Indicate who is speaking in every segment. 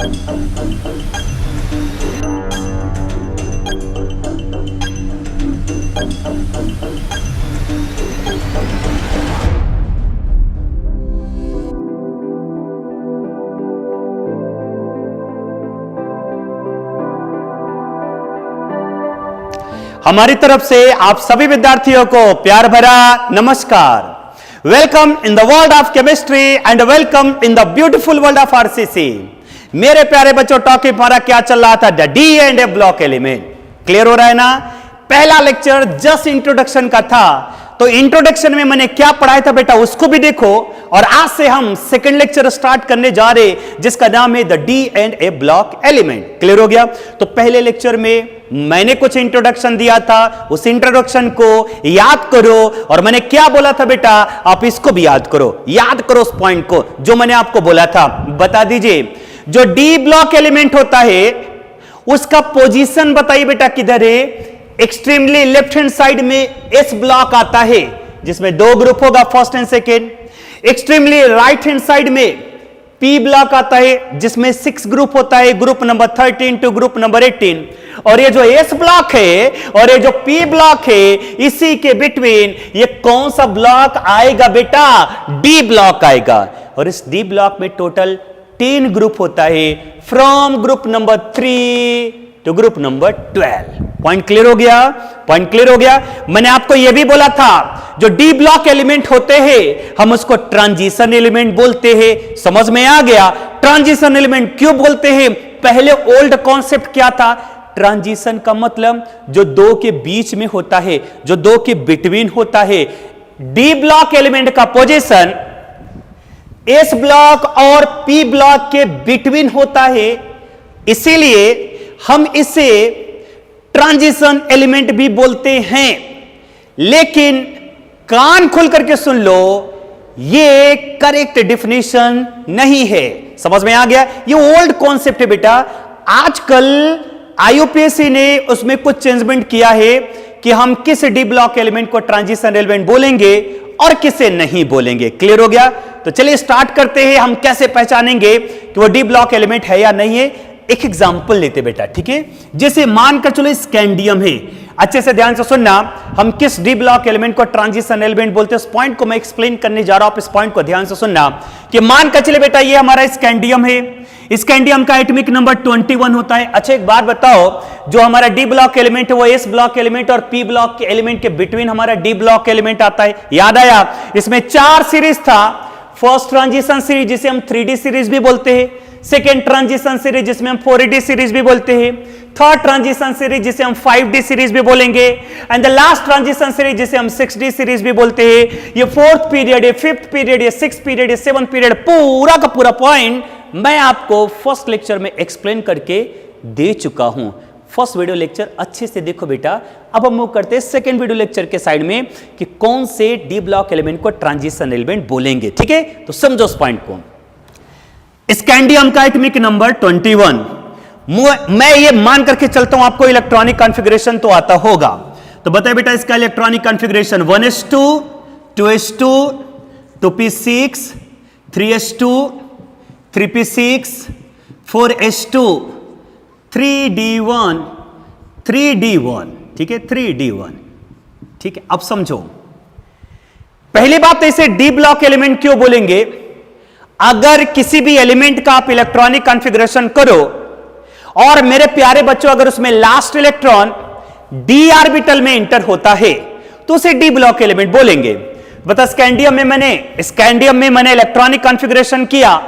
Speaker 1: हमारी तरफ से आप सभी विद्यार्थियों को प्यार भरा नमस्कार। Welcome in the world of chemistry and welcome in the beautiful world of RCC. मेरे प्यारे बच्चों, टॉपिक हमारा क्या चल रहा था? The D and A block element. Clear हो रहा है ना? पहला लेक्चर जस्ट इंट्रोडक्शन का था, तो इंट्रोडक्शन में मैंने क्या पढ़ाया था बेटा उसको भी देखो। और आज से हम सेकंड लेक्चर स्टार्ट करने जा रहे जिसका नाम है the D and A block element. Clear हो गया? तो पहले लेक्चर में मैंने कुछ इंट्रोडक्शन दिया था, उस इंट्रोडक्शन को याद करो। और मैंने क्या बोला था बेटा, आप इसको भी याद करो, याद करो उस पॉइंट को जो मैंने आपको बोला था। बता दीजिए, जो डी ब्लॉक एलिमेंट होता है उसका पोजीशन बताइए बेटा किधर है? एक्सट्रीमली लेफ्ट हैंड साइड में एस ब्लॉक आता है जिसमें दो ग्रुप होगा, first and second. Extremely right hand side में पी ब्लॉक आता है जिसमें 6 ग्रुप होता है, group number 13 to group number 18। और ये जो एस ब्लॉक है और ये जो पी ब्लॉक है, इसी के बिटवीन ये कौन सा ब्लॉक आएगा बेटा? डी ब्लॉक आएगा। और इस डी ब्लॉक में टोटल 10 ग्रुप होता है, from group number 3 to group number 12। Point clear हो गया? पॉइंट क्लियर हो गया? मैंने आपको यह भी बोला था, जो डी ब्लॉक एलिमेंट होते हैं हम उसको ट्रांजिशन एलिमेंट बोलते हैं। समझ में आ गया? ट्रांजिशन एलिमेंट क्यों बोलते हैं? पहले ओल्ड कॉन्सेप्ट क्या था? ट्रांजिशन का मतलब जो दो के बीच में होता है, जो दो के बिटवीन होता है। डी ब्लॉक एलिमेंट का पोजीशन एस ब्लॉक और पी ब्लॉक के बिटवीन होता है, इसीलिए हम इसे ट्रांजिशन एलिमेंट भी बोलते हैं। लेकिन कान खोल करके सुन लो, ये करेक्ट डिफिनेशन नहीं है। समझ में आ गया? ये ओल्ड कॉन्सेप्ट है बेटा। आजकल आईयूपीएससी ने उसमें कुछ चेंजमेंट किया है कि हम किस डी ब्लॉक एलिमेंट को ट्रांजिशन एलिमेंट बोलेंगे और किसे नहीं बोलेंगे। क्लियर हो गया? तो चलिए स्टार्ट करते हैं। हम कैसे पहचानेंगे कि वो डी ब्लॉक एलिमेंट है या नहीं है? एक एग्जांपल लेते बेटा, ठीक है? जैसे मानकर चलो स्कैंडियम है। अच्छे से ध्यान से सुनना, हम किस डी ब्लॉक एलिमेंट को ट्रांजिशन एलिमेंट बोलते हैं, उस पॉइंट को मैं एक्सप्लेन करने जा रहा हूं। आप इस पॉइंट को ध्यान से सुनना कि मानकर चले बेटा ये हमारा स्कैंडियम है। स्कैंडियम का एटॉमिक नंबर 21 होता है। अच्छा एक बात बताओ, जो हमारा डी ब्लॉक एलिमेंट है वो एस ब्लॉक एलिमेंट और पी ब्लॉक के एलिमेंट के बिटवीन हमारा डी ब्लॉक एलिमेंट आता है। याद आया? इसमें 4 सीरीज था। फर्स्ट ट्रांजिशन सीरीज जिसे हम 3D सीरीज भी बोलते हैं, सेकेंड ट्रांजिशन सीरीज जिसमें हम 4D सीरीज भी बोलते हैं, थर्ड ट्रांजिशन सीरीज जिसे हम 5D सीरीज भी बोलेंगे, and the last transition series जिसे हम 6D सीरीज भी बोलते हैं। ये 4th पीरियड है, 5th पीरियड है, 6th पीरियड है, 7th पीरियड, पूरा का पूरा पॉइंट मैं आपको फर्स्ट लेक्चर में एक्सप्लेन करके दे चुका हूं। फर्स्ट वीडियो लेक्चर अच्छे से देखो बेटा। अब हम मूव करते हैं सेकेंड वीडियो लेक्चर के साइड में कि कौन से डी ब्लॉक एलिमेंट को ट्रांजिशन एलिमेंट बोलेंगे। ठीक है, तो समझो उस पॉइंट को। स्कैंडियम का एटॉमिक नंबर 21। मैं ये मान करके चलता हूं आपको इलेक्ट्रॉनिक कॉन्फ़िगरेशन तो आता होगा। तो बताइए बेटा इसका electronic configuration 1s2, 2s2, 2p6, 3s2, 3p6, 4s2, 3d1, 3d1। ठीक है, 3d1। ठीक है, अब समझो। पहली बात तो इसे डी ब्लॉक एलिमेंट क्यों बोलेंगे? अगर किसी भी एलिमेंट का आप इलेक्ट्रॉनिक कॉन्फ़िगरेशन करो और मेरे प्यारे बच्चों अगर उसमें लास्ट इलेक्ट्रॉन डी ऑर्बिटल में इंटर होता है तो उसे डी ब्लॉक एलिमेंट बोलेंगे। बता स्कैंडियम में मैंने इलेक्ट्रॉनिक कॉन्फ़िगरेशन किया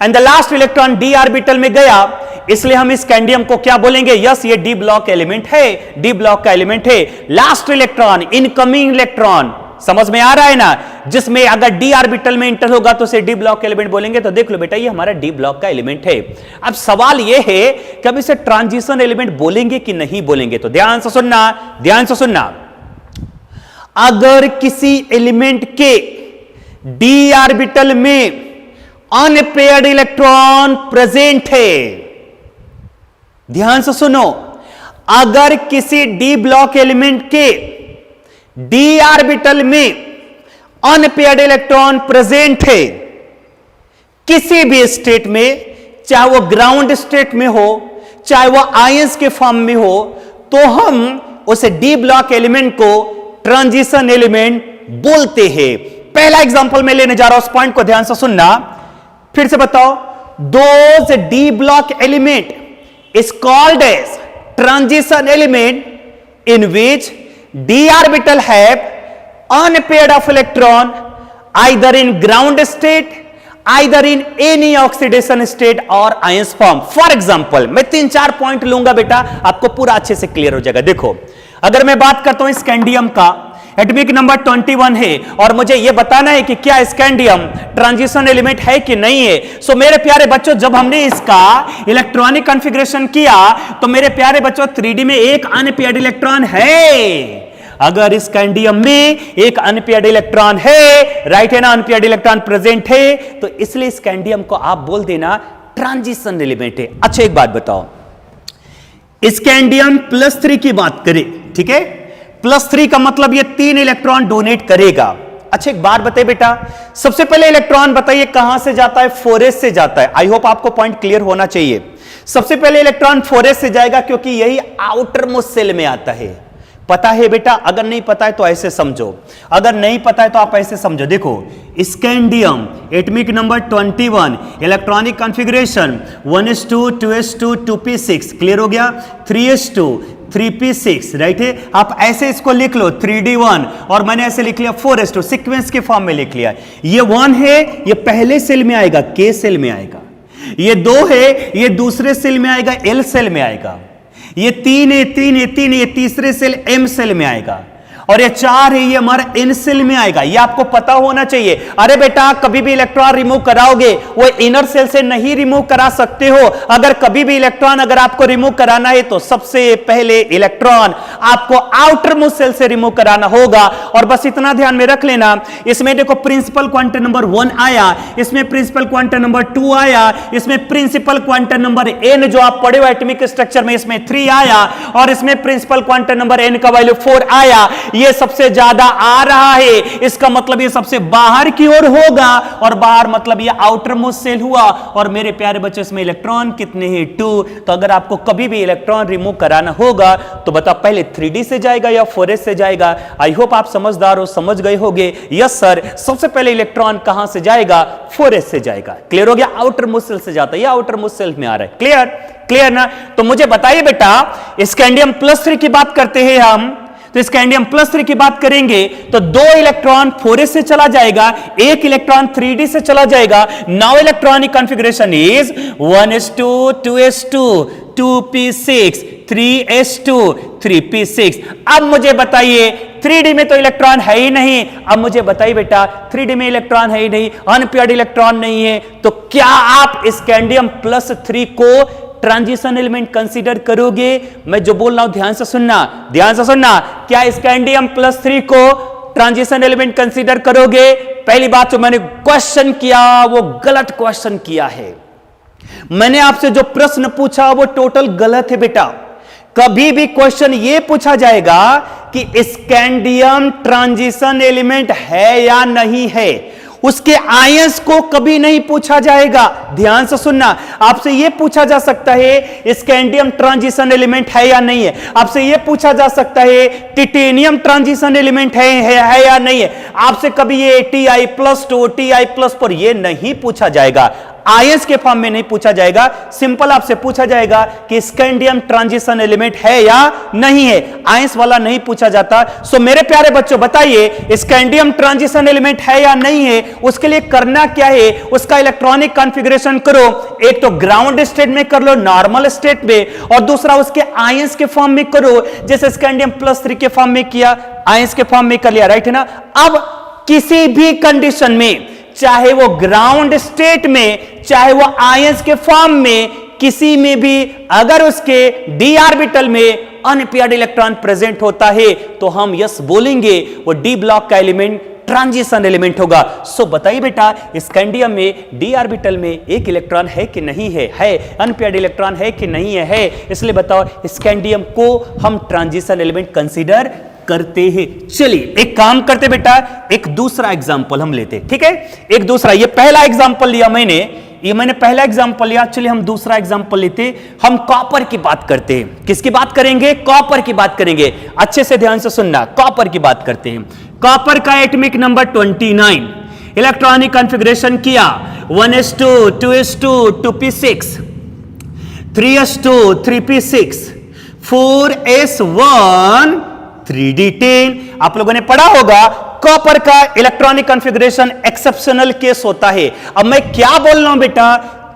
Speaker 1: and the last electron D orbital में गया, इसलिए हम स्कैंडियम को क्या बोलेंगे? यस, ये डी ब्लॉक एलिमेंट है, डी ब्लॉक का एलिमेंट है। लास्ट इलेक्ट्रॉन, इनकमिंग इलेक्ट्रॉन, समझ में आ रहा है ना? जिसमें अगर डी ऑर्बिटल में इंटर होगा तो उसे डी ब्लॉक एलिमेंट बोलेंगे। तो देख लो बेटा ये हमारा डी ब्लॉक का एलिमेंट है। अब सवाल ये है कि अब इसे ट्रांजिशन एलिमेंट बोलेंगे कि नहीं बोलेंगे। तो ध्यान से सुनना, ध्यान से सुनना। अगर किसी एलिमेंट के डी ऑर्बिटल में अनपेयर्ड इलेक्ट्रॉन प्रेजेंट है, ध्यान से सुनो, अगर किसी डी ब्लॉक एलिमेंट के डी ऑर्बिटल में अनपेयर्ड इलेक्ट्रॉन प्रेजेंट है किसी भी स्टेट में, चाहे वो ग्राउंड स्टेट में हो, चाहे वो आयंस के फॉर्म में हो, तो हम उसे डी ब्लॉक एलिमेंट को ट्रांजिशन एलिमेंट बोलते हैं। पहला एग्जांपल मैं लेने जा रहा हूं, उस पॉइंट को ध्यान से सुनना। फिर से बताओ, those d block element is called as transition element in which d orbital have unpaired of electron either in ground state, either in any oxidation state or ions form. For example, मैं 3-4 point लूंगा बेटा, आपको पूरा अच्छे से clear हो जाएगा। देखो, अगर मैं बात करता हूं स्कैंडियम का, एटॉमिक नंबर 21 है और मुझे यह बताना है कि क्या स्कैंडियम ट्रांजिशन एलिमेंट है कि नहीं है। सो मेरे प्यारे बच्चों, जब हमने इसका इलेक्ट्रॉनिक कॉन्फ़िगरेशन किया तो मेरे प्यारे बच्चों 3D में एक अनपेयर्ड इलेक्ट्रॉन है। अगर स्कैंडियम में एक अनपेयर्ड इलेक्ट्रॉन है, राइट है ना, अनपेयर्ड इलेक्ट्रॉन प्रेजेंट है, तो इसलिए स्कैंडियम को आप बोल देना ट्रांजिशन एलिमेंट है। अच्छा एक बात बताओ, स्कैंडियम +3 की बात करें, ठीक है, +3 का मतलब ये 3 इलेक्ट्रॉन डोनेट करेगा। अच्छा एक बात बताइए बेटा, सबसे पहले इलेक्ट्रॉन बताइए कहां से जाता है? 4s से जाता है। आई होप आपको पॉइंट क्लियर होना चाहिए। सबसे पहले इलेक्ट्रॉन 4s से जाएगा क्योंकि यही आउटर मोस्ट सेल में आता है। पता है बेटा? अगर नहीं पता है तो ऐसे समझो, अगर नहीं पता है तो आप ऐसे समझो। देखो, scandium atomic number 21, electronic configuration 1s2 2s2 2p6, clear हो गया, 3s2 3p6, राइट है। आप ऐसे इसको लिख लो 3d1 और मैंने ऐसे लिख लिया 4s2, सीक्वेंस के फॉर्म में लिख लिया। ये 1 है, ये पहले सेल में आएगा, k सेल में आएगा। ये 2 है, ये दूसरे सेल में आएगा, l सेल में आएगा। ये 3 है, 3 है, 3 है, ये तीसरे सेल m सेल में आएगा। और ये 4 है, ये हमारा n सेल में आएगा। ये आपको पता होना चाहिए। अरे बेटा, कभी भी इलेक्ट्रॉन रिमूव कराओगे वो इनर सेल से नहीं रिमूव करा सकते हो। अगर कभी भी इलेक्ट्रॉन अगर आपको रिमूव कराना है तो सबसे पहले इलेक्ट्रॉन आपको आउटर मोस्ट सेल से रिमूव कराना होगा। और बस इतना ध्यान में रख लेना, इसमें देखो प्रिंसिपल क्वांटम नंबर 1 आया, इसमें प्रिंसिपल क्वांटम नंबर 2 आया, इसमें प्रिंसिपल क्वांटम नंबर n जो आप पढ़े हो एटॉमिक स्ट्रक्चर में, इसमें 3 आया, और इसमें प्रिंसिपल क्वांटम नंबर n का वैल्यू 4 आया। ये सबसे ज्यादा आ रहा है, इसका मतलब ये सबसे बाहर की ओर होगा, और बाहर मतलब ये आउटर मोस्ट सेल हुआ। और मेरे प्यारे बच्चों, इसमें इलेक्ट्रॉन कितने हैं? 2। तो अगर आपको कभी भी इलेक्ट्रॉन रिमूव कराना होगा तो बताओ पहले 3D से जाएगा या 4s से जाएगा? आई होप आप समझदार हो, समझ गए होगे। यस सर, सबसे पहले इलेक्ट्रॉन कहां से जाएगा? 4s से जाएगा। क्लियर हो गया? आउटर मोस्ट सेल से जाता है, ये आउटर मोस्ट सेल में आ रहा है। क्लियर? क्लियर ना? तो मुझे बताइए बेटा, स्कैंडियम +3 की बात करते हैं हम, तो स्कैंडियम +3 की बात करेंगे तो 2 इलेक्ट्रॉन 4s से चला जाएगा, 1 इलेक्ट्रॉन 3D से चला जाएगा। Now electronic configuration is 1s2 2s2 2p6 3s2 3p6। अब मुझे बताइए 3D में तो इलेक्ट्रॉन है ही नहीं। अब मुझे बताइए बेटा, 3D में इलेक्ट्रॉन है ही नहीं, अनपेयर्ड इलेक्ट्रॉन नहीं है, तो क्या आप स्कैंडियम +3 को ट्रांजिशन एलिमेंट कंसीडर करोगे? मैं जो बोल रहा हूं ध्यान से सुनना, ध्यान से सुनना। क्या स्कैंडियम +3 को ट्रांजिशन एलिमेंट कंसीडर करोगे? पहली बात जो मैंने क्वेश्चन किया वो गलत क्वेश्चन किया है। मैंने आपसे जो प्रश्न पूछा वो टोटल गलत है बेटा। कभी भी क्वेश्चन ये पूछा जाएगा कि स्कैंडियम ट्रांजिशन एलिमेंट है या नहीं है, उसके आयंस को कभी नहीं पूछा जाएगा। ध्यान से सुनना, आपसे यह पूछा जा सकता है स्कैंडियम ट्रांजिशन एलिमेंट है या नहीं है, आपसे यह पूछा जा सकता है टिटेनियम ट्रांजिशन एलिमेंट है या नहीं है। आपसे कभी ये Ti+2 Ti+4 ये नहीं पूछा जाएगा, आयंस के फॉर्म में नहीं पूछा जाएगा। सिंपल आपसे पूछा जाएगा कि स्कैंडियम ट्रांजिशन एलिमेंट है या नहीं है, आयंस वाला नहीं पूछा जाता। सो मेरे प्यारे बच्चों बताइए, स्कैंडियम ट्रांजिशन एलिमेंट है या नहीं है, उसके लिए करना क्या है? उसका इलेक्ट्रॉनिक कॉन्फ़िगरेशन करो। एक तो ग्राउंड स्टेट में कर लो, नॉर्मल स्टेट में, और दूसरा उसके आयंस के फॉर्म में करो, जैसे स्कैंडियम +3 के फॉर्म में किया, आयंस के फॉर्म में कर लिया, राइट है ना। अब किसी भी कंडीशन में, चाहे वो ग्राउंड स्टेट में, चाहे वो आयंस के फॉर्म में, किसी में भी अगर उसके d ऑर्बिटल में अनपेयर्ड इलेक्ट्रॉन प्रेजेंट होता है तो हम यस बोलेंगे, वो d ब्लॉक का एलिमेंट ट्रांजिशन एलिमेंट होगा। सो बताइए बेटा, स्कैंडियम में d ऑर्बिटल में एक इलेक्ट्रॉन है कि नहीं है? है। अनपेयर्ड इलेक्ट्रॉन है कि नहीं है? है। इसलिए बताओ स्कैंडियम को हम ट्रांजिशन एलिमेंट कंसीडर करते हैं। चलिए एक काम करते बेटा, एक दूसरा एग्जांपल हम लेते, ठीक है। एक दूसरा, ये पहला एग्जांपल लिया मैंने, ये मैंने पहला एग्जांपल लिया, चलिए हम दूसरा एग्जांपल लेते। हम कॉपर की बात करते हैं। किसकी बात करेंगे? कॉपर की बात करेंगे। अच्छे से ध्यान से सुनना, कॉपर की बात करते हैं। कॉपर का एटॉमिक नंबर 29, इलेक्ट्रॉनिक कॉन्फ़िगरेशन किया 1s2 2s2 2p6 3s2 3p6 4s1 3d10। आप लोगों ने पढ़ा होगा कॉपर का इलेक्ट्रॉनिक कॉन्फ़िगरेशन एक्सेप्शनल केस होता है। अब मैं क्या बोल रहा हूं बेटा?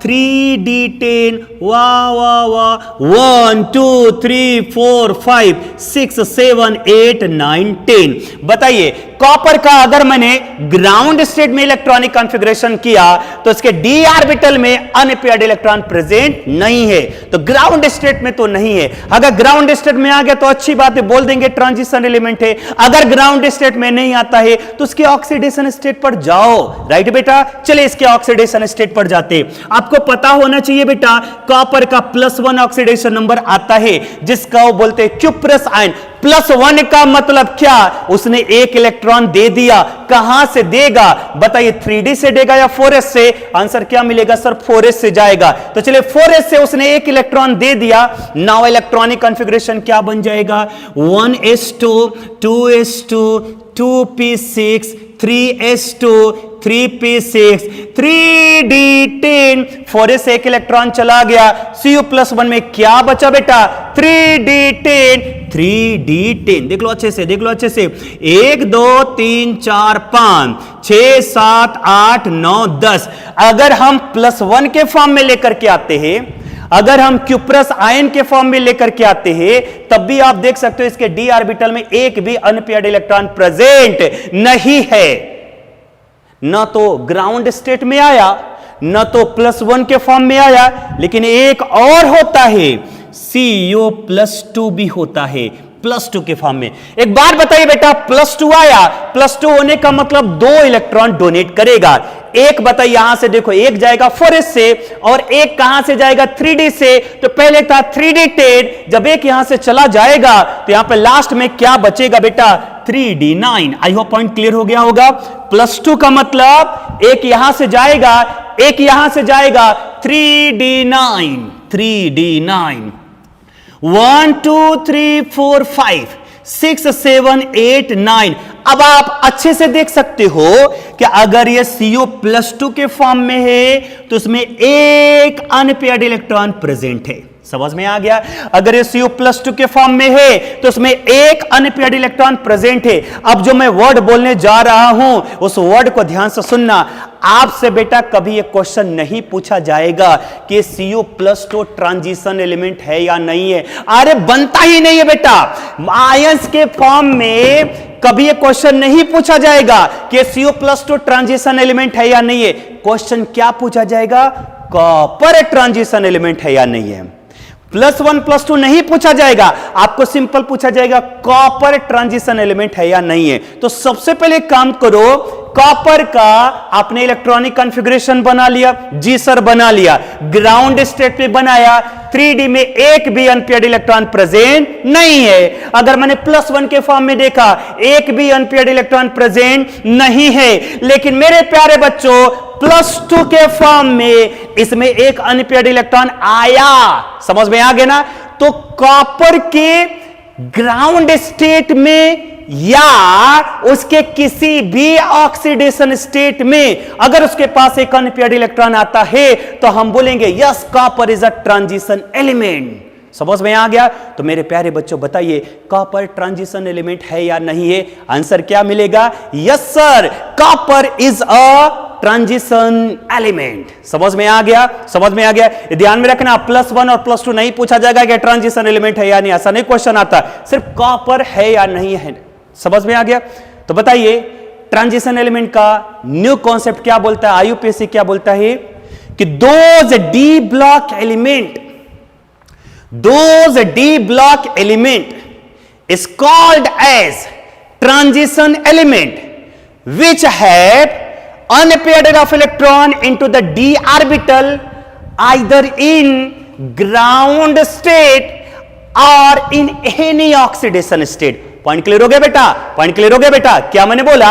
Speaker 1: 3d10, वाह वाह वाह, 1 2 3 4 5 6 7 8 9 10। बताइए कॉपर का अगर मैंने ग्राउंड स्टेट में इलेक्ट्रॉनिक कॉन्फ़िगरेशन किया तो इसके d ऑर्बिटल में अनपेयर्ड इलेक्ट्रॉन प्रेजेंट नहीं है, तो ग्राउंड स्टेट में तो नहीं है। अगर ग्राउंड स्टेट में आ गया तो अच्छी बात है, बोल देंगे ट्रांजिशन एलिमेंट है। अगर ग्राउंड स्टेट में नहीं आता है तो उसके ऑक्सीडेशन स्टेट पर जाओ। राइट बेटा, चले इसके ऑक्सीडेशन स्टेट पर जाते। आपको पता होना चाहिए बेटा कॉपर का +1 ऑक्सीडेशन नंबर आता है, जिसका वो बोलते हैं क्यूप्रस आयन। +1 का मतलब क्या? उसने एक इलेक्ट्रॉन दे दिया। कहां से देगा? बताइए 3d से देगा या 4s से? आंसर क्या मिलेगा सर? 4s से जाएगा। तो चलिए 4s से उसने एक इलेक्ट्रॉन दे दिया। नाउ इलेक्ट्रॉनिक कॉन्फ़िगरेशन क्या बन जाएगा? 1s2 2s2 2p6 3s2 3p6 3d10। 4s से एक इलेक्ट्रॉन चला गया, Cu+1 में क्या बचा बेटा? 3d10 3d10। देख लो अच्छे से, देख लो अच्छे से। 1 2 3 4 5 6 7 8 9 10। अगर हम +1 के फॉर्म में लेकर के आते हैं, अगर हम क्यूप्रस आयन के फॉर्म में लेकर के आते हैं, तब भी आप देख सकते हो इसके d ऑर्बिटल में एक भी अनपेयर्ड इलेक्ट्रॉन प्रेजेंट नहीं है। न तो ग्राउंड स्टेट में आया, न तो +1 के फॉर्म में आया, लेकिन एक और होता है, Co+2 भी होता है +2 के फॉर्म में। एक बात बताइए बेटा, +2 आया, +2 होने का मतलब 2 इलेक्ट्रॉन डोनेट करेगा। एक बताइए, यहां से देखो, एक जाएगा 4s से और एक कहां से जाएगा? 3d से। तो पहले था 3d10, जब एक यहां से चला जाएगा तो यहां पे लास्ट में क्या बचेगा बेटा? 3d9। I hope point clear हो गया होगा। +2 का मतलब एक यहां से जाएगा, एक यहां से जाएगा, 3d9 3d9। 1 2 3 4 5 6 7 8 9। अब आप अच्छे से देख सकते हो कि अगर ये Co+2 के फॉर्म में है तो उसमें एक अनपेयर्ड इलेक्ट्रॉन प्रेजेंट है। समझ में आ गया? अगर ये Co+2 के फॉर्म में है तो उसमें एक अनपेयर्ड इलेक्ट्रॉन प्रेजेंट है। अब जो मैं वर्ड बोलने जा रहा हूं उस वर्ड को ध्यान से सुनना। आपसे बेटा कभी ये क्वेश्चन नहीं पूछा जाएगा कि Co+2 ट्रांजिशन एलिमेंट है या नहीं है। अरे बनता ही नहीं है बेटा। आयंस के फॉर्म में कभी ये क्वेश्चन नहीं पूछा जाएगा कि Co+2 ट्रांजिशन एलिमेंट है या नहीं है। क्वेश्चन क्या पूछा जाएगा? कॉपर ट्रांजिशन एलिमेंट है या नहीं है। +1 +2 नहीं पूछा जाएगा, आपको सिंपल पूछा जाएगा कॉपर ट्रांजिशन एलिमेंट है या नहीं है। तो सबसे पहले काम करो, कॉपर का आपने इलेक्ट्रॉनिक कॉन्फ़िगरेशन बना लिया। जी सर बना लिया। ग्राउंड स्टेट पे बनाया, 3d में एक भी अनपेयर्ड इलेक्ट्रॉन प्रेजेंट नहीं है। अगर मैंने +1 के फॉर्म में देखा, एक भी अनपेयर्ड इलेक्ट्रॉन प्रेजेंट नहीं है। लेकिन मेरे प्यारे बच्चों, +2 के फॉर्म में इसमें एक अनपेयर्ड इलेक्ट्रॉन आया। समझ में आ गया ना? तो कॉपर के ग्राउंड स्टेट में या उसके किसी भी ऑक्सीडेशन स्टेट में अगर उसके पास एक अनपेयर्ड इलेक्ट्रॉन आता है तो हम बोलेंगे yes copper is a transition element. समझ में आ गया? तो मेरे प्यारे बच्चों बताइए कॉपर ट्रांजिशन एलिमेंट है या नहीं है? आंसर क्या मिलेगा? Yes sir, copper is a transition element. समझ में आ गया? समझ में आ गया? ध्यान में रखना, +1 और +2 नहीं पूछा जाएगा कि ट्रांजिशन एलिमेंट है या नहीं। ऐसा नहीं क्वेश्चन आता, सिर्फ कॉपर है या नहीं है। समझ में आ गया? तो बताइए ट्रांजिशन एलिमेंट का न्यू कॉन्सेप्ट क्या बोलता है? आईयूपीएससी क्या बोलता है कि those d block element is called as transition element which have unpaired of electron into the d orbital either in ground state or in any oxidation state। Point clear हो गया बेटा? पॉइंट क्लियर हो गया बेटा? क्या मैंने बोला?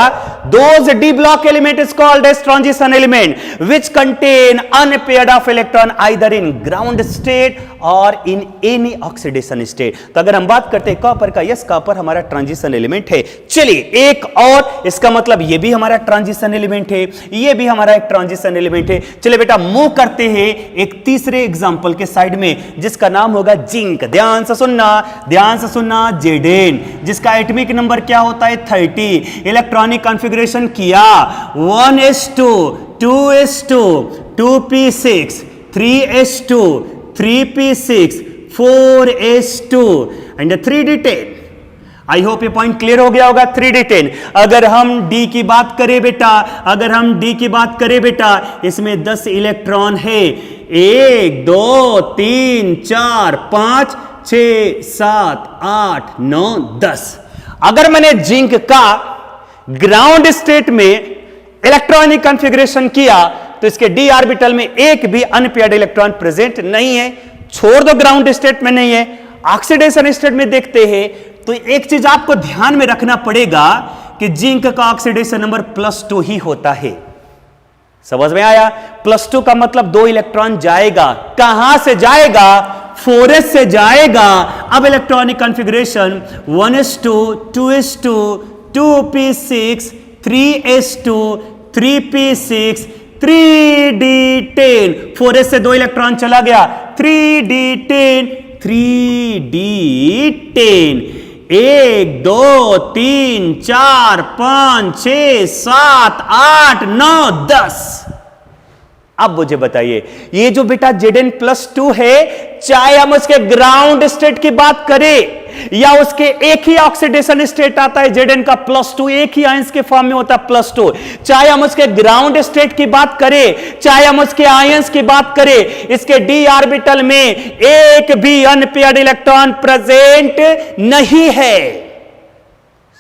Speaker 1: those d block element is called as transition element which contain unpaired of electron either in ground state और इन एनी ऑक्सीडेशन स्टेट। तो अगर हम बात करते हैं कॉपर का, यस कॉपर हमारा ट्रांजिशन एलिमेंट है। चलिए एक और, इसका मतलब ये भी हमारा ट्रांजिशन एलिमेंट है, ये भी हमारा एक ट्रांजिशन एलिमेंट है। चलिए बेटा मूव करते हैं एक तीसरे एग्जांपल के साइड में जिसका नाम होगा जिंक। ध्यान से सुनना, जेडेन जिसका एटॉमिक नंबर क्या होता है 30। इलेक्ट्रॉनिक कॉन्फ़िगरेशन किया 1s2 2s2 2p6 3s2 3p6 4s2 and 3d10। I hope ये पॉइंट क्लियर हो गया होगा। 3d10 अगर हम D की बात करें बेटा, इसमें 10 इलेक्ट्रॉन है, 1 2 3 4 5 6 7 8 9 10। अगर मैंने जिंक का ग्राउंड स्टेट में इलेक्ट्रॉनिक कॉन्फ़िगरेशन किया तो इसके d ऑर्बिटल में एक भी अनपेयर्ड इलेक्ट्रॉन प्रेजेंट नहीं है। छोड़ दो ग्राउंड स्टेट में नहीं है, ऑक्सीडेशन स्टेट में देखते हैं तो एक चीज आपको ध्यान में रखना पड़ेगा कि जिंक का ऑक्सीडेशन नंबर +2 ही होता है। समझ में आया? +2 का मतलब 2 इलेक्ट्रॉन जाएगा। कहां से जाएगा? 4s से जाएगा। अब electronic configuration 1s2 2s2 2p6 3s2 3p6 3d10। 4s से 2 इलेक्ट्रॉन चला गया, 3d10 3d10। 1 2 3 4 5 6 7 8 9 10। अब मुझे बताइए ये जो बेटा Zn+2 है, चाहे हम उसके ग्राउंड स्टेट की बात करें या उसके एक ही ऑक्सीडेशन स्टेट आता है Zn का +2, एक ही आयंस के फॉर्म में होता है +2, चाहे हम उसके ग्राउंड स्टेट की बात करें, चाहे हम उसके आयंस की बात करें, इसके d ऑर्बिटल में एक भी अनपेयर्ड इलेक्ट्रॉन प्रेजेंट नहीं है।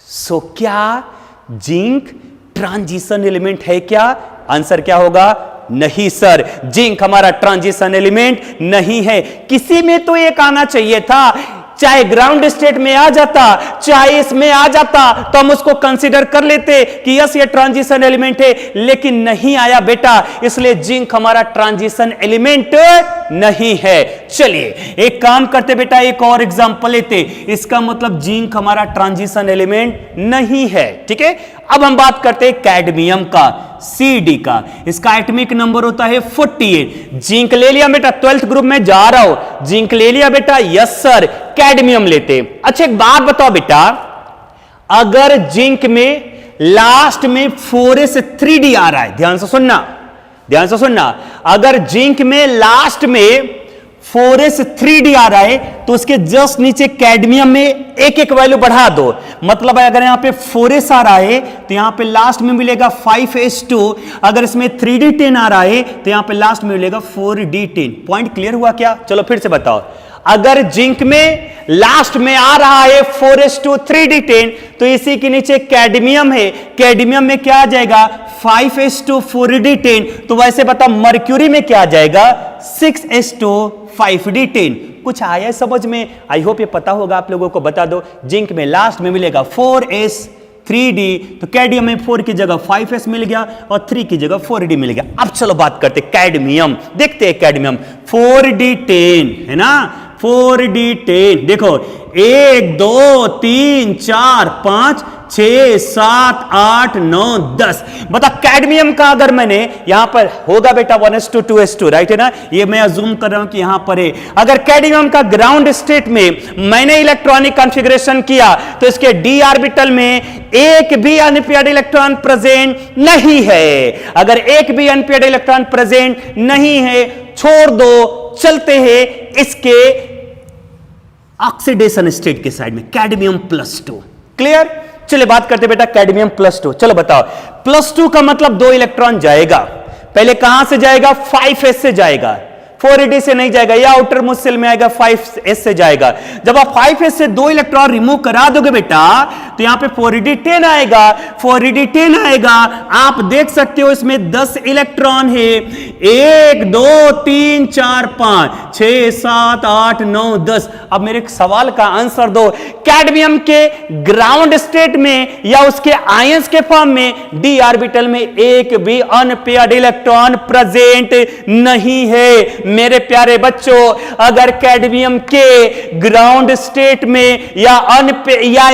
Speaker 1: सो क्या जिंक ट्रांजिशन एलिमेंट है क्या? आंसर क्या होगा? नहीं सर, जिंक हमारा ट्रांजिशन एलिमेंट नहीं है। किसी में तो एक आना चाहिए था, चाहे ग्राउंड स्टेट में आ जाता चाहे इसमें आ जाता तो हम उसको कंसीडर कर लेते कि यस ये ट्रांजिशन एलिमेंट है, लेकिन नहीं आया बेटा, इसलिए जिंक हमारा ट्रांजिशन एलिमेंट नहीं है। चलिए एक काम करते बेटा, एक और एग्जांपल लेते, इसका मतलब जिंक हमारा ट्रांजिशन एलिमेंट नहीं है। ठीक है, अब हम बात करते हैं कैडमियम का, Cd का। इसका एटॉमिक नंबर होता है 48। जिंक ले लिया बेटा, 12th ग्रुप में जा रहा हूं, जिंक ले लिया बेटा, यस सर। कैडमियम लेते। अच्छा एक बात बताओ बेटा, अगर जिंक में लास्ट में 4s 3d आ रहा है, ध्यान से सुनना, अगर जिंक में लास्ट में 4s 3d आ रहा है तो उसके जस्ट नीचे कैडमियम में एक वैल्यू बढ़ा दो। मतलब अगर यहां पे 4s आ रहा है तो यहां पे लास्ट में मिलेगा 5s2, अगर इसमें 3d10 आ रहा है तो यहां पे लास्ट में मिलेगा 4d10। पॉइंट क्लियर हुआ क्या? चलो फिर से बताओ, अगर जिंक में लास्ट में आ रहा है 4s2 3d10 तो इसी के नीचे कैडमियम है, कैडमियम में क्या आ जाएगा 5s2 4d10। तो वैसे बता मर्क्यूरी में क्या आ जाएगा 6s2 5d10। कुछ आया समझ में? आई होप ये पता होगा आप लोगों को। बता दो, जिंक में लास्ट में मिलेगा 4s 3d, तो कैडमियम में 4 की जगह 5s मिल गया और 3 की जगह 4d मिल गया। अब चलो बात करते कैडमियम, देखते हैं कैडमियम 4d10 है ना, 4d10 देखो 1 2 3 4 5 6 7 8 9 10। बता कैडमियम का अगर मैंने यहां पर होगा बेटा 1s2 2s2 राइट है ना, ये मैं अज्यूम कर रहा हूं कि यहां पर है। अगर कैडमियम का ग्राउंड स्टेट में मैंने इलेक्ट्रॉनिक कॉन्फ़िगरेशन किया तो इसके d ऑर्बिटल में एक भी अनपेयर्ड इलेक्ट्रॉन प्रेजेंट नहीं है। अगर एक भी अनपेयर्ड इलेक्ट्रॉन प्रेजेंट नहीं है, छोड़ दो, चलते हैं इसके ऑक्सीडेशन स्टेट के साइड में, कैडमियम+2। क्लियर? चलिए बात करते बेटा कैडमियम+2। चलो बताओ, +2 का मतलब 2 इलेक्ट्रॉन जाएगा, पहले कहां से जाएगा 5s से जाएगा, 4d से नहीं जाएगा, या आउटर मोस्ट शेल में आएगा 5s से जाएगा। जब आप 5s से 2 इलेक्ट्रॉन रिमूव करा दोगे बेटा तो यहां पे 4d10 आएगा, 4d10 आएगा। आप देख सकते हो इसमें 10 इलेक्ट्रॉन है, 1 2 3 4 5 6 7 8 9 10। अब मेरे सवाल का आंसर दो, कैडमियम के ग्राउंड स्टेट में या उसके आयंस के फॉर्म में d ऑर्बिटल में एक भी अनपेयर्ड इलेक्ट्रॉन प्रेजेंट नहीं है। मेरे प्यारे बच्चों, अगर कैडमियम के ग्राउंड स्टेट में या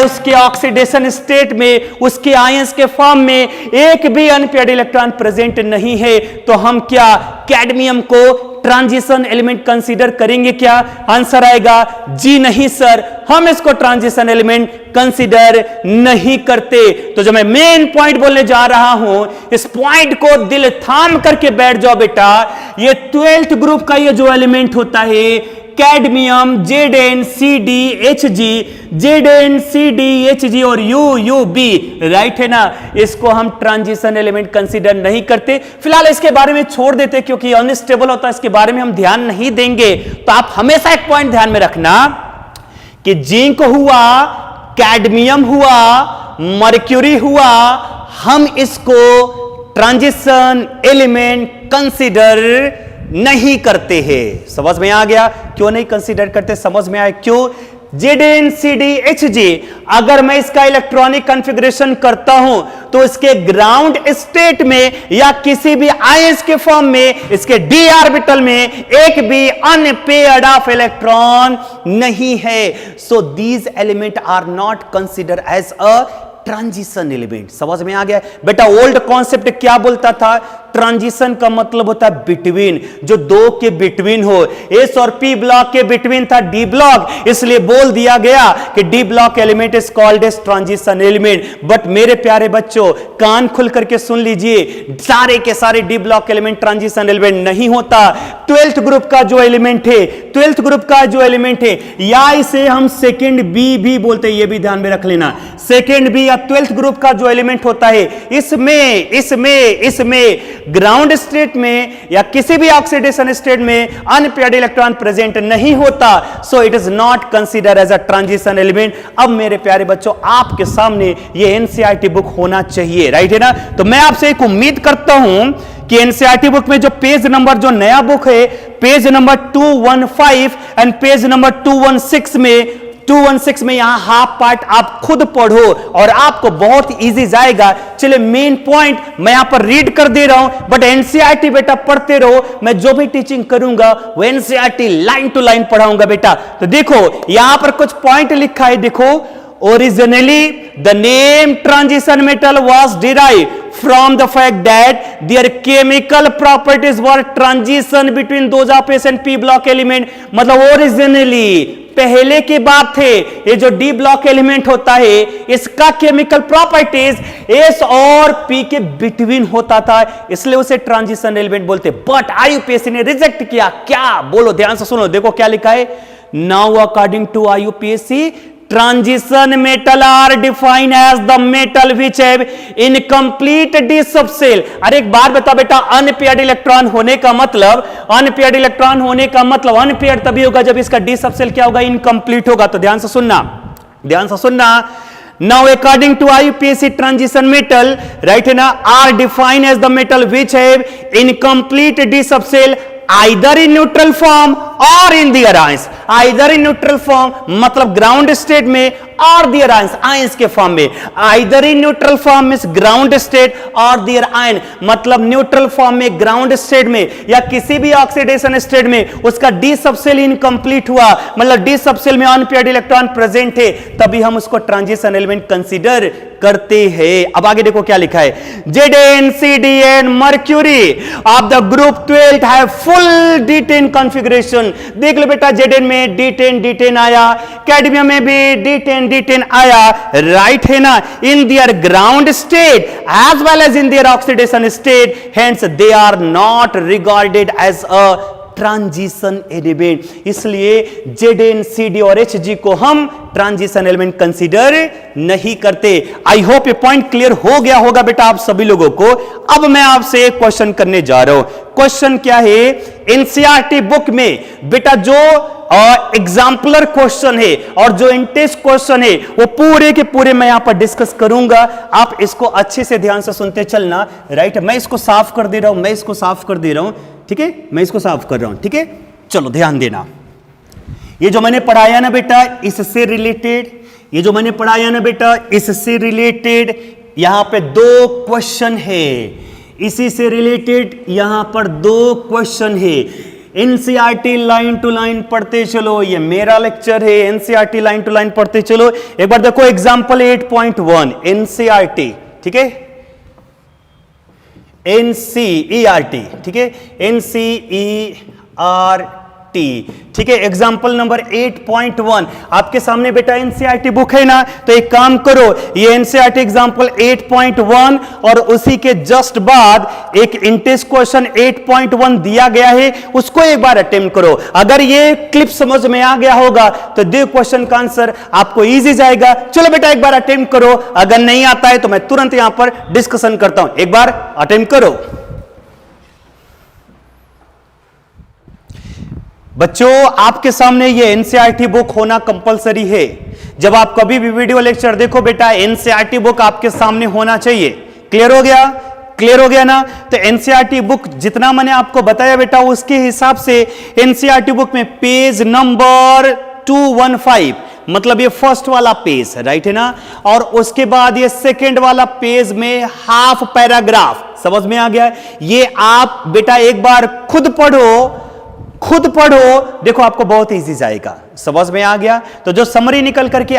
Speaker 1: उसके ऑक्सीडेशन स्टेट में, उसके आयंस के फॉर्म में एक भी अनपेयर्ड इलेक्ट्रॉन प्रेजेंट नहीं है, तो हम क्या कैडमियम को ट्रांजिशन एलिमेंट कंसीडर करेंगे क्या? आंसर आएगा जी नहीं सर, हम इसको ट्रांजिशन एलिमेंट कंसीडर नहीं करते। तो जो मैं मेन पॉइंट बोलने जा रहा हूं, इस पॉइंट को दिल थाम करके बैठ जाओ बेटा। ये 12th ग्रुप का ये जो एलिमेंट होता है कैडमियम ZnCdHg, ZnCdHg और UUB, राइट है ना, इसको हम ट्रांजिशन एलिमेंट कंसीडर नहीं करते। फिलहाल इसके बारे में छोड़ देते क्योंकि अनस्टेबल होता है, इसके बारे में हम ध्यान नहीं देंगे। तो आप हमेशा एक पॉइंट ध्यान में रखना कि जिंक हुआ, कैडमियम हुआ, मर्क्यूरी हुआ, हम इसको ट्रांजिशन एलिमेंट कंसीडर नहीं करते हैं। समझ में आ गया क्यों नहीं कंसीडर करते? समझ में आया क्यों? ZnCdHg, अगर मैं इसका इलेक्ट्रॉनिक कॉन्फ़िगरेशन करता हूं तो इसके ग्राउंड स्टेट में या किसी भी आयंस के फॉर्म में इसके d ऑर्बिटल में एक भी अनपेयर्ड ऑफ इलेक्ट्रॉन नहीं है। So these element are not consider as a transition element. समझ में आ गया बेटा? ओल्ड कॉन्सेप्ट क्या बोलता था? ट्रांजिशन का मतलब होता है बिटवीन, जो दो के बिटवीन हो। एस और पी ब्लॉक के बिटवीन था डी ब्लॉक, इसलिए बोल दिया गया कि d block element is called as transition element. But मेरे प्यारे बच्चों, कान खुल करके सुन लीजिए, सारे के सारे D block element transition element नहीं होता। 12th ग्रुप का जो एलिमेंट है, 12th ग्रुप का जो एलिमेंट है, या इसे हम सेकेंड बी भी बोलते हैं, ये भी ध्यान में रख लेना। सेकेंड बी या 12th ग्रुप का जो एलिमेंट होता है, इसमें ग्राउंड स्टेट में या किसी भी ऑक्सीडेशन स्टेट में अनपेयर्ड इलेक्ट्रॉन प्रेजेंट नहीं होता। So it is not consider as a transition element. अब मेरे प्यारे बच्चों, आपके सामने ये एनसीईआरटी बुक होना चाहिए, राइट है ना? तो मैं आपसे एक उम्मीद करता हूं कि एनसीईआरटी बुक में जो पेज नंबर, जो नया बुक है, page number 215 and page number 216 में यहां हाफ पार्ट आप खुद पढ़ो और आपको बहुत इजी जाएगा। चलिए, मेन पॉइंट मैं यहां पर रीड कर दे रहा हूं, बट एनसीईआरटी बेटा पढ़ते रहो। मैं जो भी टीचिंग करूंगा वो एनसीईआरटी लाइन टू लाइन पढ़ाऊंगा बेटा। तो देखो यहां पर कुछ पॉइंट लिखा है, देखो। Originally, the name transition metal was derived from the fact that their chemical properties were transition between those of S and P block element। मतलब ओरिजिनली पहले की बात थे, ये जो डी ब्लॉक एलिमेंट होता है इसका केमिकल प्रॉपर्टीज एस और पी के बिटवीन होता था, इसलिए उसे ट्रांजिशन एलिमेंट बोलते। बट आईयूपीएससी ने रिजेक्ट किया। क्या? बोलो, ध्यान से सुनो, देखो क्या लिखा है। Now according to IUPAC, transition metal are defined as the metal which have incomplete d subshell। अरे एक बार बता बेटा, अनपेयर्ड इलेक्ट्रॉन होने का मतलब, अनपेयर्ड इलेक्ट्रॉन होने का मतलब अनपेयर्ड तभी होगा जब इसका d सबसेल क्या होगा? इनकम्प्लीट होगा। तो ध्यान से सुनना, ध्यान से सुनना। Now according to IUPAC, transition metal, right है ना, are defined as the metal which have incomplete d subshell either in neutral form or in their ions। either in neutral form मतलब ग्राउंड स्टेट में, और their ions, ions के form में। either in neutral form means ground state और their ion मतलब neutral form में, ground state में या किसी भी ऑक्सीडेशन स्टेट में उसका डी सबसेल इनकम्प्लीट हुआ, मतलब डी सबसेल में अनपेयर्ड इलेक्ट्रॉन प्रेजेंट है, तभी हम उसको ट्रांजिशन एलिमेंट कंसीडर करते हैं। अब आगे देखो क्या लिखा है। ZnCdN mercury of the group 12 have full D10 configuration. देख लो बेटा, Zn में D10 आया, कैडमियम में भी D10 आया, राइट है ना, in their ground state as well as in their oxidation state, hence they are not regarded as a transition element, इसलिए Zn, Cd और Hg को हम ट्रांजिशन एलिमेंट कंसीडर नहीं करते। आई होप ये पॉइंट क्लियर हो गया होगा बेटा आप सभी लोगों को। अब मैं आपसे एक क्वेश्चन करने जा रहा हूं। क्वेश्चन क्या है? एनसीईआरटी बुक में बेटा जो एग्जाम्पलर क्वेश्चन है और जो इंटेस्ट क्वेश्चन है वो पूरे के पूरे मैं यहां पर डिस्कस करूंगा। आप इसको अच्छे से ध्यान से सुनते चलना। राइट, मैं इसको साफ कर दे रहा हूं, ठीक है, मैं इसको साफ कर रहा हूं। ठीक है, चलो ध्यान देना। ये जो मैंने पढ़ाया ना बेटा इससे रिलेटेड, यहां पे दो क्वेश्चन है, इसी से रिलेटेड यहां पर दो क्वेश्चन है। एनसीईआरटी लाइन टू लाइन पढ़ते चलो, ये मेरा लेक्चर है, एनसीईआरटी लाइन टू लाइन पढ़ते चलो। एक बार देखो एग्जांपल 8.1 एनसीईआरटी, ठीक है, एनसीईआरटी, ठीक है, एनसीईआरटी, ठीक है। एग्जांपल नंबर 8.1 आपके सामने बेटा एनसीईआरटी बुक है ना, तो एक काम करो, ये एनसीईआरटी एग्जांपल 8.1 और उसी के जस्ट बाद एक इंटेस्ट क्वेश्चन 8.1 दिया गया है, उसको एक बार अटेम्प्ट करो। अगर ये क्लिप समझ में आ गया होगा तो दो क्वेश्चन का आंसर आपको इजी जाएगा। चलो बेटा एक बार अटेम्प्ट करो, अगर नहीं आता है तो मैं तुरंत यहां पर डिस्कशन करता हूं। एक बार अटेम्प्ट करो बच्चों। आपके सामने ये एनसीईआरटी बुक होना कंपलसरी है। जब आप कभी भी वीडियो लेक्चर देखो बेटा एनसीईआरटी बुक आपके सामने होना चाहिए। क्लियर हो गया ना? तो एनसीईआरटी बुक जितना मैंने आपको बताया बेटा उसके हिसाब से एनसीईआरटी बुक में पेज नंबर 215 मतलब ये फर्स्ट वाला पेज, राइट है ना, और उसके बाद ये सेकेंड वाला पेज में हाफ पैराग्राफ, समझ में आ गया? ये आप बेटा एक बार खुद पढ़ो, देखो आपको बहुत इजी जाएगा। समझ में आ गया? तो जो समरी निकल करके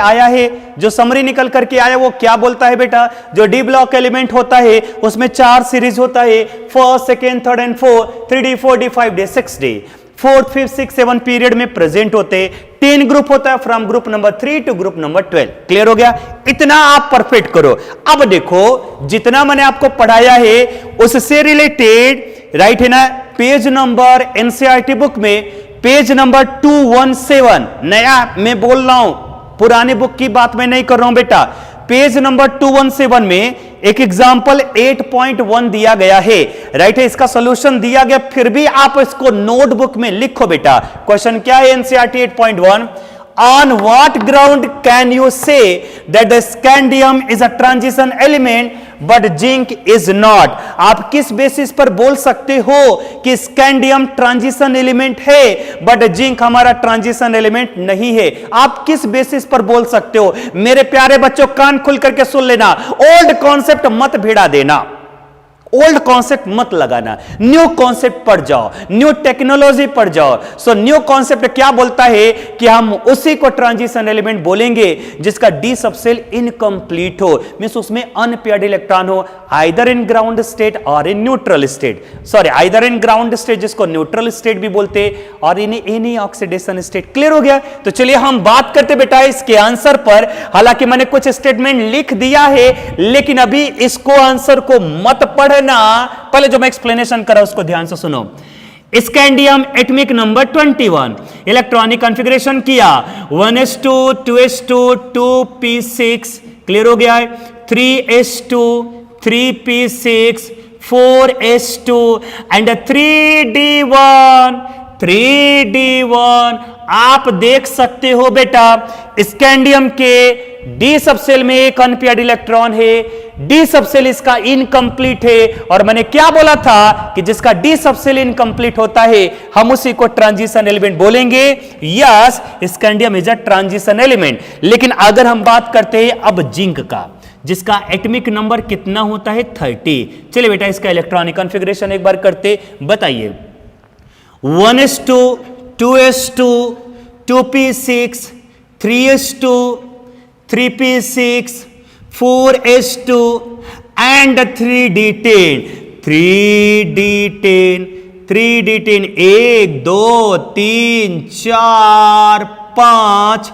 Speaker 1: आया वो क्या बोलता है बेटा? जो डी ब्लॉक एलिमेंट होता है उसमें 4 सीरीज होता है, first, second, third and fourth, 3D, 4D, 5D, 6D, 4th, 5th, 6th, 7 period में प्रेजेंट होते। 10 ग्रुप होता है from group number 3 to group number 12। Clear हो गया? इतना आप परफेक्ट करो। अब देखो जितना मैंने आपको पढ़ाया है उससे रिलेटेड, राइट है ना, पेज नंबर एनसीईआरटी बुक में पेज नंबर 217, नया मैं बोल रहा हूं, पुराने बुक की बात मैं नहीं कर रहा हूं बेटा। पेज नंबर 217 में एक एग्जांपल 8.1 दिया गया है, राइट है, इसका सॉल्यूशन दिया गया, फिर भी आप इसको नोटबुक में लिखो बेटा। क्वेश्चन क्या है NCERT 8.1? On what ground can you say that the scandium is a transition element but zinc is not? आप किस बेसिस पर बोल सकते हो कि स्कैंडियम ट्रांजिशन एलिमेंट है बट जिंक हमारा ट्रांजिशन एलिमेंट नहीं है? आप किस बेसिस पर बोल सकते हो? मेरे प्यारे बच्चों कान खुल करके सुन लेना, ओल्ड कॉन्सेप्ट मत भिड़ा देना, ओल्ड कॉन्सेप्ट मत लगाना, न्यू कॉन्सेप्ट पढ़ जाओ, न्यू टेक्नोलॉजी पढ़ जाओ। सो न्यू कॉन्सेप्ट क्या बोलता है कि हम उसी को ट्रांजिशन एलिमेंट बोलेंगे जिसका डी सबसेल इनकम्प्लीट हो, मींस उसमें अनपेयर्ड इलेक्ट्रॉन हो, आइदर इन ग्राउंड स्टेट और in neutral state, sorry either in ground state जिसको न्यूट्रल स्टेट भी बोलते और in any oxidation state. Clear हो गया? तो चलिए हम बात करते बेटा इसके आंसर पर। हालांकि मैंने कुछ स्टेटमेंट लिख दिया है लेकिन अभी इसको आंसर को मत पढ़ना, पहले जो मैं एक्सप्लेनेशन कर रहा हूं उसको ध्यान से सुनो। Scandium atomic number 21, electronic configuration किया 1s2 2s2 2p6, क्लियर हो गया है, 3s2 3p6 4s2 and 3d1। आप देख सकते हो बेटा स्कैंडियम के डी सबसेल में एक अनपेयर्ड इलेक्ट्रॉन है, डी सबसेल इसका इनकम्प्लीट है, और मैंने क्या बोला था कि जिसका डी सबसेल इनकम्प्लीट होता है हम उसी को ट्रांजिशन एलिमेंट बोलेंगे। Yes, scandium is a transition element. लेकिन अगर हम बात करते हैं अब जिंक का, जिसका एटॉमिक नंबर कितना होता है 30। चलिए बेटा इसका इलेक्ट्रॉनिक कॉन्फ़िगरेशन एक बार करते, बताइए। 1s2 2s2 2p6 3s2 3p6 4s2 and 3d10 3d10 1 2 3 4 5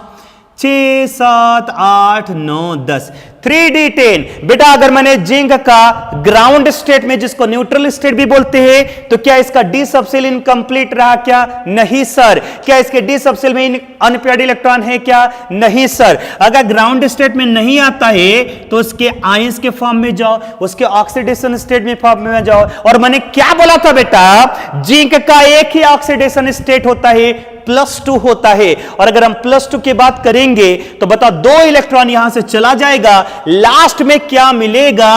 Speaker 1: 6 7 8 9 10 3d10। बेटा अगर मैंने जिंक का ग्राउंड स्टेट में, जिसको न्यूट्रल स्टेट भी बोलते हैं, तो क्या इसका डी सबसेल इनकंप्लीट रहा क्या? नहीं सर। क्या इसके डी सबसेल में अनपेयर्ड इलेक्ट्रॉन है क्या? नहीं सर। अगर ग्राउंड स्टेट में नहीं आता है तो उसके आयंस के फॉर्म में जाओ, उसके ऑक्सीडेशन स्टेट में फॉर्म में जाओ। और मैंने क्या बोला था बेटा, जिंक का एक ही ऑक्सीडेशन स्टेट होता है, +2 होता है। और अगर हम +2 की बात करेंगे तो बताओ 2 इलेक्ट्रॉन यहां से चला जाएगा, लास्ट में क्या मिलेगा?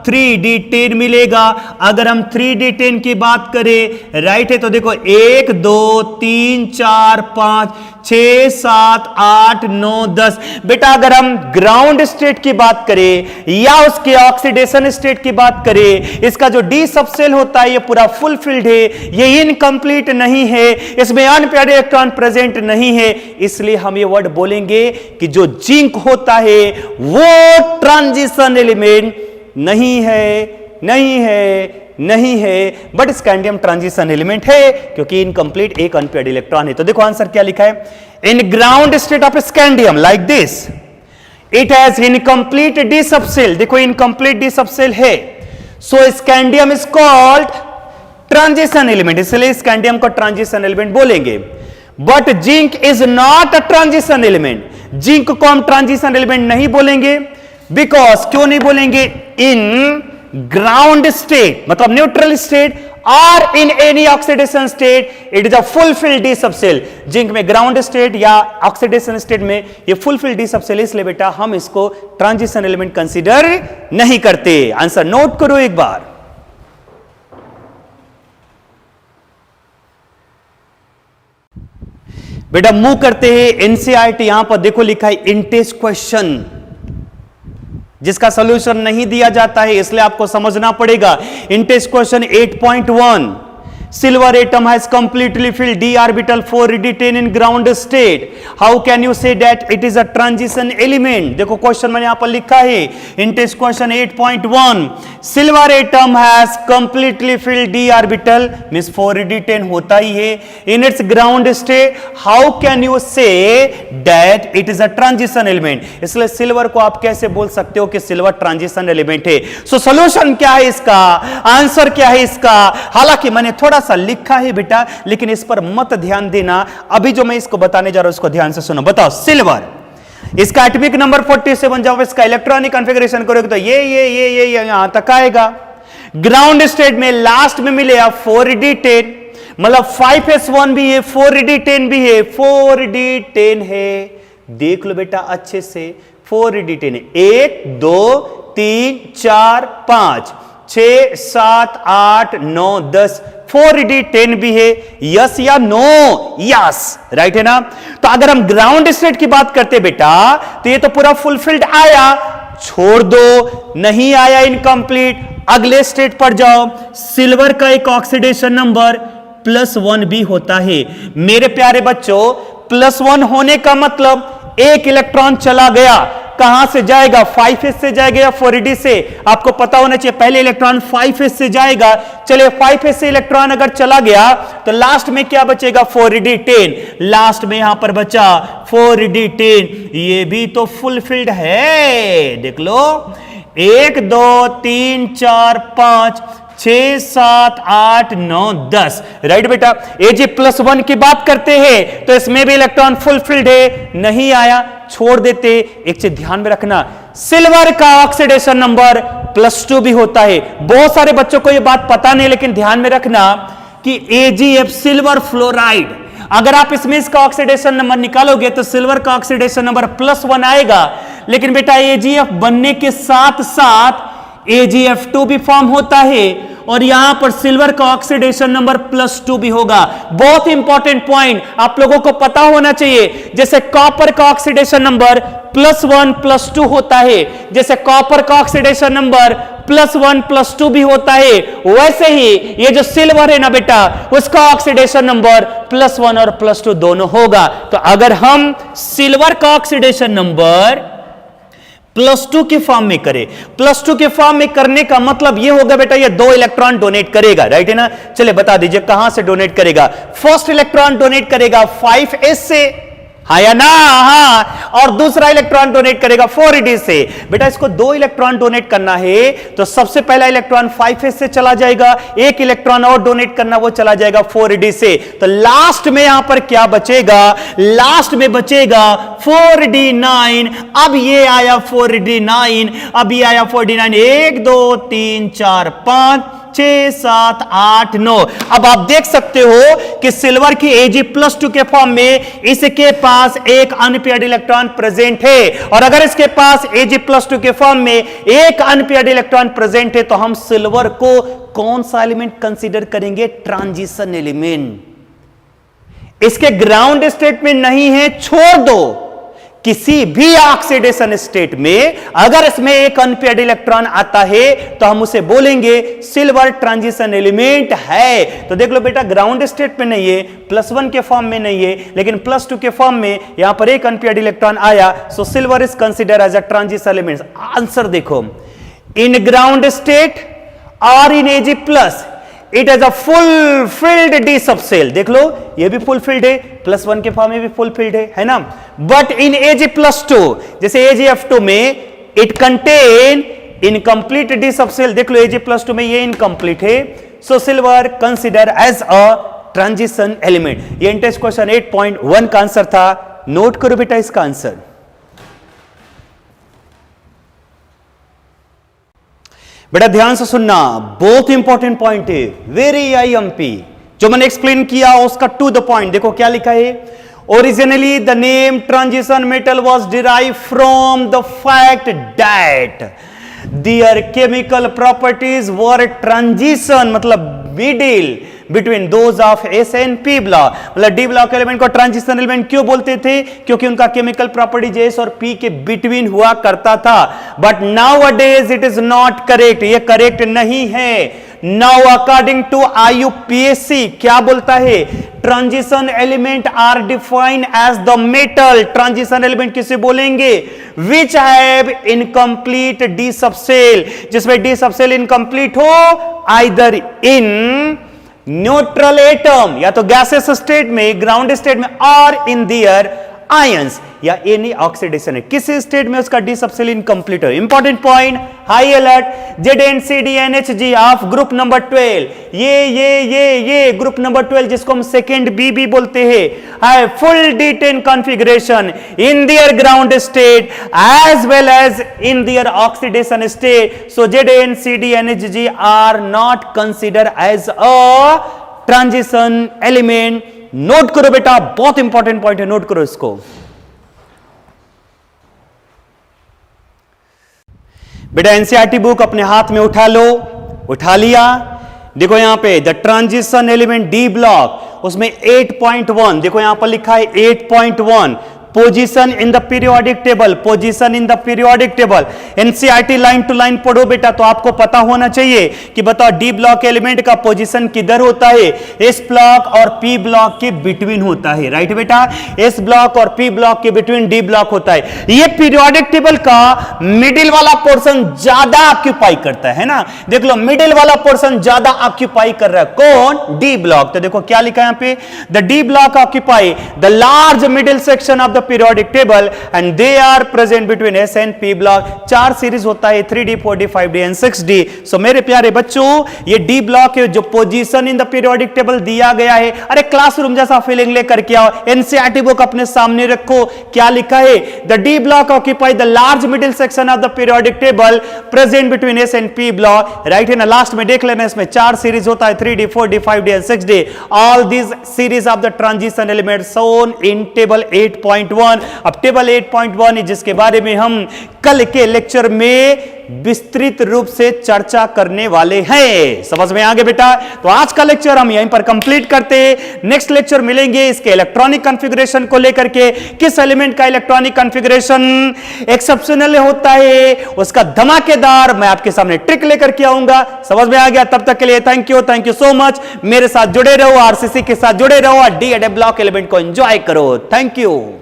Speaker 1: 3d10 मिलेगा। अगर हम 3d10 की बात करें, राइट है, तो देखो 1 2 3 4 5 6 7 8 9 10। बेटा अगर हम ग्राउंड स्टेट की बात करें या उसके ऑक्सीडेशन स्टेट की बात करें, इसका जो डी सबसेल होता है ये पूरा फुलफिल्ड है, ये इनकंप्लीट नहीं है, इसमें अनपेयर्ड इलेक्ट्रॉन प्रेजेंट नहीं है। इसलिए हम ये वर्ड बोलेंगे कि जो जिंक होता है वो ट्रांजिशन एलिमेंट नहीं है, नहीं है, नहीं है, बट स्कैंडियम ट्रांजिशन एलिमेंट है, क्योंकि इनकंप्लीट एक अनपेयर्ड इलेक्ट्रॉन है। तो देखो आंसर क्या लिखा है, in ground state of scandium like this it has incomplete D subshell. देखो इनकंप्लीट डी सबसेल है, so scandium is called transition element, इसलिए स्कैंडियम को ट्रांजिशन एलिमेंट बोलेंगे। But zinc is not a transition element, zinc को हम transition element नहीं बोलेंगे। Because क्यों नहीं बोलेंगे? इन ग्राउंड स्टेट मतलब न्यूट्रल स्टेट और in any oxidation state it is a fulfilled D subshell. Zinc में ग्राउंड स्टेट या ऑक्सीडेशन स्टेट में ये फुलफिल्ड डी सबसेल, इसलिए बेटा हम इसको ट्रांजिशन एलिमेंट कंसीडर नहीं करते। आंसर नोट करो एक बार। बेटा मूव करते हैं एनसीईआरटी। यहां पर देखो लिखा है इंटेस्ट क्वेश्चन, जिसका सॉल्यूशन नहीं दिया जाता है, इसलिए आपको समझना पड़ेगा। Interest question 8.1, silver atom has completely filled d orbital 4d10 in ground state. How can you say that it is a transition element? देखो क्वेश्चन मैंने यहां पर लिखा है, interest question 8.1, silver atom has completely filled d orbital means 4d10 होता ही है in its ground state. How can you say that it is a transition element? इसलिए silver को आप कैसे बोल सकते हो कि सिल्वर ट्रांजिशन एलिमेंट है? सो सॉल्यूशन क्या है इसका, आंसर क्या है इसका? हालांकि मैंने थोड़ा सा लिखा है बेटा, लेकिन इस पर मत ध्यान देना। अभी जो मैं इसको बताने जा रहा हूं उसको ध्यान से सुनो। बताओ सिल्वर, इसका एटॉमिक नंबर 47, जब इसका इलेक्ट्रॉनिक कॉन्फ़िगरेशन करोगे तो ये यहां तक आएगा। ग्राउंड स्टेट में लास्ट में मिलेगा 4d10, मतलब 5s1 भी है, 4d10 भी है, 4d10 है। देख लो बेटा अच्छे से, 4d10 है, 1 2 3 4 5 6 7 8 9 10, 4d10 भी है। यस या नो? यस, राइट है ना? तो अगर हम ग्राउंड स्टेट की बात करते बेटा, तो ये तो पूरा फुलफिल्ड आया, छोड़ दो, नहीं आया इनकंप्लीट। अगले स्टेट पर जाओ, सिल्वर का एक ऑक्सीडेशन नंबर +1 भी होता है। मेरे प्यारे बच्चों, +1 होने का मतलब एक इलेक्ट्रॉन चला गया, कहां से जाएगा? 5s से जाएगा या 4d से? आपको पता होना चाहिए, पहले इलेक्ट्रॉन 5s से जाएगा। चलिए 5s से इलेक्ट्रॉन अगर चला गया तो लास्ट में क्या बचेगा? 4d10। लास्ट में यहां पर बचा 4d10, ये भी तो फुलफिल्ड है। देख लो, 1 2 3 4 5 6 7 8 9 10, राइट बेटा? Ag+1 की बात करते हैं तो इसमें भी इलेक्ट्रॉन फुलफिल्ड है, नहीं आया, छोड़ देते। एक चीज ध्यान में रखना, सिल्वर का ऑक्सीडेशन नंबर +2 भी होता है। बहुत सारे बच्चों को यह बात पता नहीं, लेकिन ध्यान में रखना कि AgF सिल्वर फ्लोराइड, अगर आप इसमें इसका ऑक्सीडेशन नंबर निकालोगे तो सिल्वर का ऑक्सीडेशन नंबर +1 आएगा, लेकिन बेटा AgF बनने के साथ साथ AgF2 भी फॉर्म होता है और यहां पर सिल्वर का ऑक्सीडेशन नंबर +2 भी होगा। बहुत इंपॉर्टेंट पॉइंट आप लोगों को पता होना चाहिए। जैसे कॉपर का ऑक्सीडेशन नंबर +1 +2 होता है, जैसे कॉपर का ऑक्सीडेशन नंबर +1 +2 भी होता है, वैसे ही ये जो सिल्वर है ना बेटा, उसका ऑक्सीडेशन नंबर +1 और +2 दोनों होगा। तो अगर हम सिल्वर का ऑक्सीडेशन नंबर +2 के फॉर्म में करें, +2 के फॉर्म में करने का मतलब यह होगा बेटा, ये 2 इलेक्ट्रॉन डोनेट करेगा, राइट है ना? चलिए बता दीजिए कहां से डोनेट करेगा। फर्स्ट इलेक्ट्रॉन डोनेट करेगा 5s से, हाँ या ना? हाँ। और दूसरा इलेक्ट्रॉन डोनेट करेगा 4d से। बेटा इसको 2 इलेक्ट्रॉन डोनेट करना है तो सबसे पहला इलेक्ट्रॉन 5s से चला जाएगा, एक इलेक्ट्रॉन और डोनेट करना वो चला जाएगा 4d से। तो लास्ट में यहां पर क्या बचेगा? लास्ट में बचेगा 4d9। अब ये आया 4d9, अब ये आया 4d9, 1 2 3 4 5 6 7 8 9। अब आप देख सकते हो कि सिल्वर की Ag+2 के फॉर्म में इसके पास एक अनपेयर्ड इलेक्ट्रॉन प्रेजेंट है, और अगर इसके पास Ag+2 के फॉर्म में एक अनपेयर्ड इलेक्ट्रॉन प्रेजेंट है तो हम सिल्वर को कौन सा एलिमेंट कंसीडर करेंगे? Transition element. इसके ग्राउंड स्टेट में नहीं है, छोड़ दो। किसी भी ऑक्सीडेशन स्टेट में अगर इसमें एक अनपेयर्ड इलेक्ट्रॉन आता है तो हम उसे बोलेंगे सिल्वर ट्रांजिशन एलिमेंट है। तो देख लो बेटा, ग्राउंड स्टेट में नहीं है, +1 के फॉर्म में नहीं है, लेकिन +2 के फॉर्म में यहां पर एक अनपेयर्ड इलेक्ट्रॉन आया, so silver is consider as a transition element. Answer देखो, इन ग्राउंड स्टेट और in Ag+, it is a full filled D subshell. देख लो, ये भी फुल फिल्ड है, +1 के फॉर्म में भी फुल फिल्ड है ना? बट इन Ag+2, जैसे AgF2 में it contain incomplete D subshell. देख लो, Ag+2 में ये इनकंप्लीट है, so silver consider as a transition element. ये इंटेस्ट क्वेश्चन 8.1 का आंसर था। नोट करो बेटा इसका आंसर। बेटा ध्यान से सुनना, बहुत इंपॉर्टेंट पॉइंट है, वेरी IMP। जो मैंने एक्सप्लेन किया उसका टू द पॉइंट। देखो क्या लिखा है, originally the name transition metal was derive from the fact that their chemical properties were transition, मतलब middle between those of S and P block. मतलब D ब्लॉक एलिमेंट को transition element क्यों बोलते थे? क्योंकि उनका केमिकल प्रॉपर्टीज S और P के बिटवीन हुआ करता था। But nowadays it is not correct, ये करेक्ट नहीं है। नाउ अकॉर्डिंग टू IUPAC क्या बोलता है? Transition element are defined as the metal. Transition element किसे बोलेंगे? Which have incomplete D subshell, जिसमें डी सबसेल इनकंप्लीट हो आइदर इन न्यूट्रल एटम, या तो गैसेस स्टेट में, ग्राउंड स्टेट में, और इन दियर आयंस, या एनी ऑक्सीडेशन है, किसी स्टेट में उसका डी सबसेल इनकंप्लीट हो। Important point, high alert, ZNCDNHG of group number 12, ये ग्रुप नंबर 12 जिसको हम सेकेंड BB बोलते हैं, है full D10 configuration in their ground state as well as in their oxidation state. So ZNCDNHG are not consider as a transition element. Note करो बेटा, बहुत important point है, नोट करो इसको। बेटा एनसीईआरटी बुक अपने हाथ में उठा लो, उठा लिया। देखो यहां पे the transition element d block, उसमें 8.1 देखो यहां पर लिखा है 8.1 position in the periodic table, position in the periodic table. NCERT line to line पढ़ो बेटा तो आपको पता होना चाहिए कि बताओ डी ब्लॉक एलिमेंट का पोजीशन किधर होता है? एस ब्लॉक और पी ब्लॉक के बिटवीन होता है, राइट बेटा? एस ब्लॉक और पी ब्लॉक के बिटवीन डी ब्लॉक होता है। ये पीरियोडिक टेबल का मिडिल वाला पोर्शन ज्यादा ऑक्यूपाई करता है ना। देख लो, मिडिल वाला पोर्शन ज्यादा ऑक्यूपाई कर रहा है, कौन? D block. तो देखो क्या लिखा है यहां पे, the D block occupy the large middle section of the periodic table and they are present between S and P block। 4 series होता है, 3D 4D 5D and 6D। सो मेरे प्यारे बच्चों, ये D ब्लॉक है जो position in the periodic table दिया गया है। अरे क्लासरूम जैसा फीलिंग लेकर के आओ, एनसीईआरटी बुक अपने सामने रखो। क्या लिखा है? The D block occupy the large middle section of the periodic table present between S and P block, right है ना? लास्ट में देख लेना, इसमें 4 सीरीज होता है, 3D 4D 5D and 6D। All this series of the transition element shown in table 8.1। अब table 8.1 है जिसके बारे में हम कल के लेक्चर में विस्तृत रूप से चर्चा करने वाले हैं। समझ में आ गया बेटा? तो आज का लेक्चर हम यहीं पर कंप्लीट करते हैं। नेक्स्ट लेक्चर मिलेंगे इसके इलेक्ट्रॉनिक कॉन्फ़िगरेशन को लेकर के, किस एलिमेंट का इलेक्ट्रॉनिक कॉन्फ़िगरेशन एक्सेप्शनल होता है, उसका धमाकेदार मैं आपके सामने ट्रिक लेकर के आऊंगा। समझ में आ गया? तब तक के लिए थैंक यू सो मच। मेरे साथ जुड़े रहो, आरसीसी के साथ जुड़े रहो और डी ब्लॉक एलिमेंट को एंजॉय करो। Thank you.